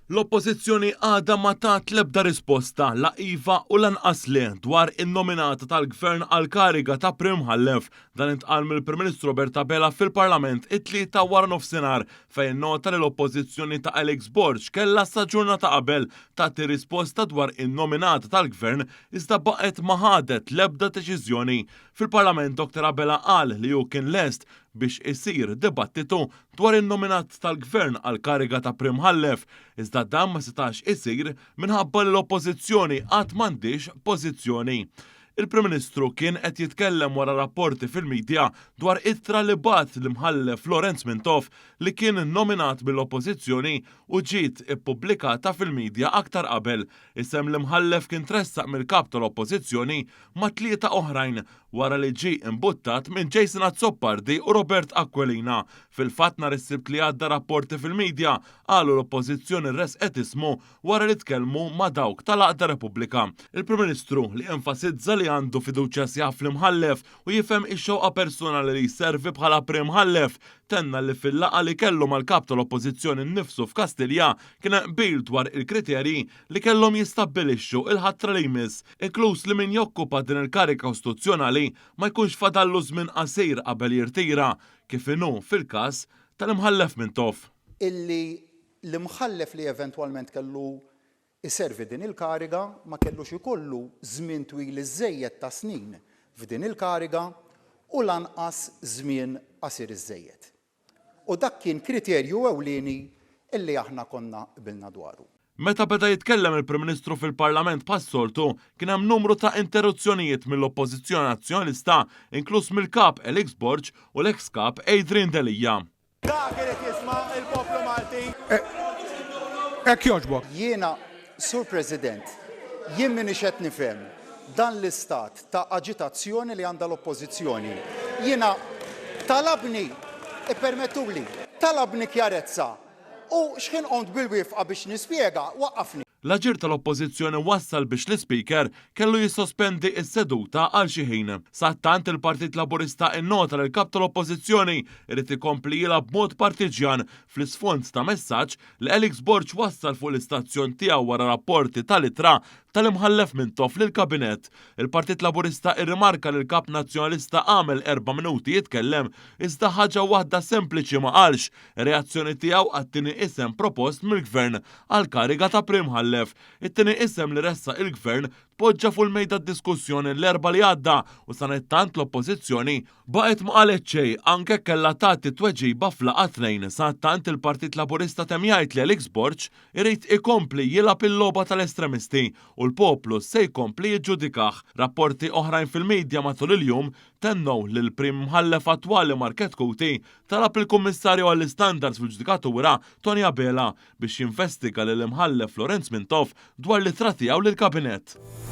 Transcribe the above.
L-oppożizzjoni għadha ma tat l-ebda risposta la iva u lanqas le dwar in-nominata tal-Gvern għal kariga ta' Prim Ħallef. Dan intqal mill-Prim Ministru Roberta Bela fil-Parlament it-tlieta wara nofsinhar fejn nota li l-oppożizzjoni ta' Alex Borg kellha sa ġurnata qabel tagħti risposta dwar in-nominata tal-Gvern iżda baqgħet ma ħadet l-ebda deċiżjoni. Fil-Parlament Dr. Bela qal li hu kien lest biex isir dibattitu dwar in-nominat tal-Gvern għal kariga ta' Prim Ħallef, iżda dan ma setax isir minħabba li l-oppożizzjoni qatt m'għandix pożizzjoni. Il-Prim Ministru kien qed jitkellem wara rapporti fil-medja dwar ittra li bat l-imħallef Lorenz Mintoff li kien nominat mill-oppożizzjoni u ġiet ippubblikata fil-medja aktar qabel. Isem l-imħallef kien tressaq mill-kap tal-oppożizzjoni ma' tlieta oħrajn wara li ġie imbuttat minn Jason Azzoppardi u Robert Aquilina. Fil-fatt nhar is-Sibt li għadda rapporti fil-medja qalu l-oppożizzjoni rresqet ismu wara li tkellmu ma' dawk tal-Għaqda Repubblika. Il-Prim Ministru li enfasizza li għandu fiduċja sjaħ fl-imħallef u jifhem ix-xewqa personali li jservi bħala Prim Ħallef tenna li fil-laqa li kellu mal-kap tal-oppożizzjoni nnifsu f'Kastilja kien qbil dwar il-kriterji li kellhom jistabbilixxu il-ħatra li jmiss, inkluż li min jokkupa din il-karika kostituzzjonali ma jkunx fadallu żmien qasir qabel jirtira kif inhu fil-każ tal-imħallef Mintoff. Illi l-imħallef li eventwalment kellu iservi din il-kariga ma kellux ikollu żmien twil iżejjed ta' snin f'din il-kariga u lanqas żmien qasir iżejjed. U dak kien kriterju ewlieni illi aħna konna qbilna dwaru. Meta beda jitkellem il-Prim Ministru fil-Parlament pas-soltu, kien hemm numru ta' interruzzjonijiet mill-Oppożizzjoni Nazzjonalista, inkluż mill-kap Alex Borg u l-eks kap Adrian Delija. Dak irid jisma' il-poplu Malti. Hekk jogħġbok. Jiena, Sur President, jien m'iniex qed nifhem dan l-istat ta' aġitazzjoni li għandha l-Oppożizzjoni. Jiena talabni, ippermettuli, talabni kjarezza u x'kien qont bil-wifqa biex nispjega waqqafni. L-aġir tal-oppożizzjoni wassal biex l-Speaker kellu jissospendi s-seduta għal xi ħin. Sattant il-Partit Laburista innota li l-kap tal-oppożizzjoni irid ikompli jilgħab b'mod partiġjan fl-isfond ta' messaġġ li Alex Borg wassal fuq l-istazzjon tiegħu wara rapporti tal-ittra tal-imħallef Mintoff lill-Kabinett. Il-Partit Laburista irrimarka li l-kap nazzjonalista għamel 4 minuti jitkellem iżda ħaġa waħda sempliċi ma qalx, reazzjoni tiegħu għat-tieni isem propost mill-Gvern għal kariga ta' Prim Ħallef. It-tieni isem li ressa il-Gvern poġġa fuq il-mejda d-diskussjoni l-erba' li għadda u sanettant l-oppożizzjoni baqgħet ma qalet xejn anke kellha tagħti tweġiba f'laqgħa tnejn. Sanettant il-Partit Laburista temm jgħid li Alex Borg irid ikompli jilgħab il-logħba tal-estremisti u l-poplu se jkompli jiġġudikah. Rapporti oħrajn fil-medja matul il-jum tennew li l-Prim Mħallef attwali Market Kuti talab il-Kummissarju għall-Istandards fil-Ġudikatura Tonja Bela biex jinvestiga lill-imħallef Lorenz Mintoff dwar l-ittra tiegħu lill-Kabinett.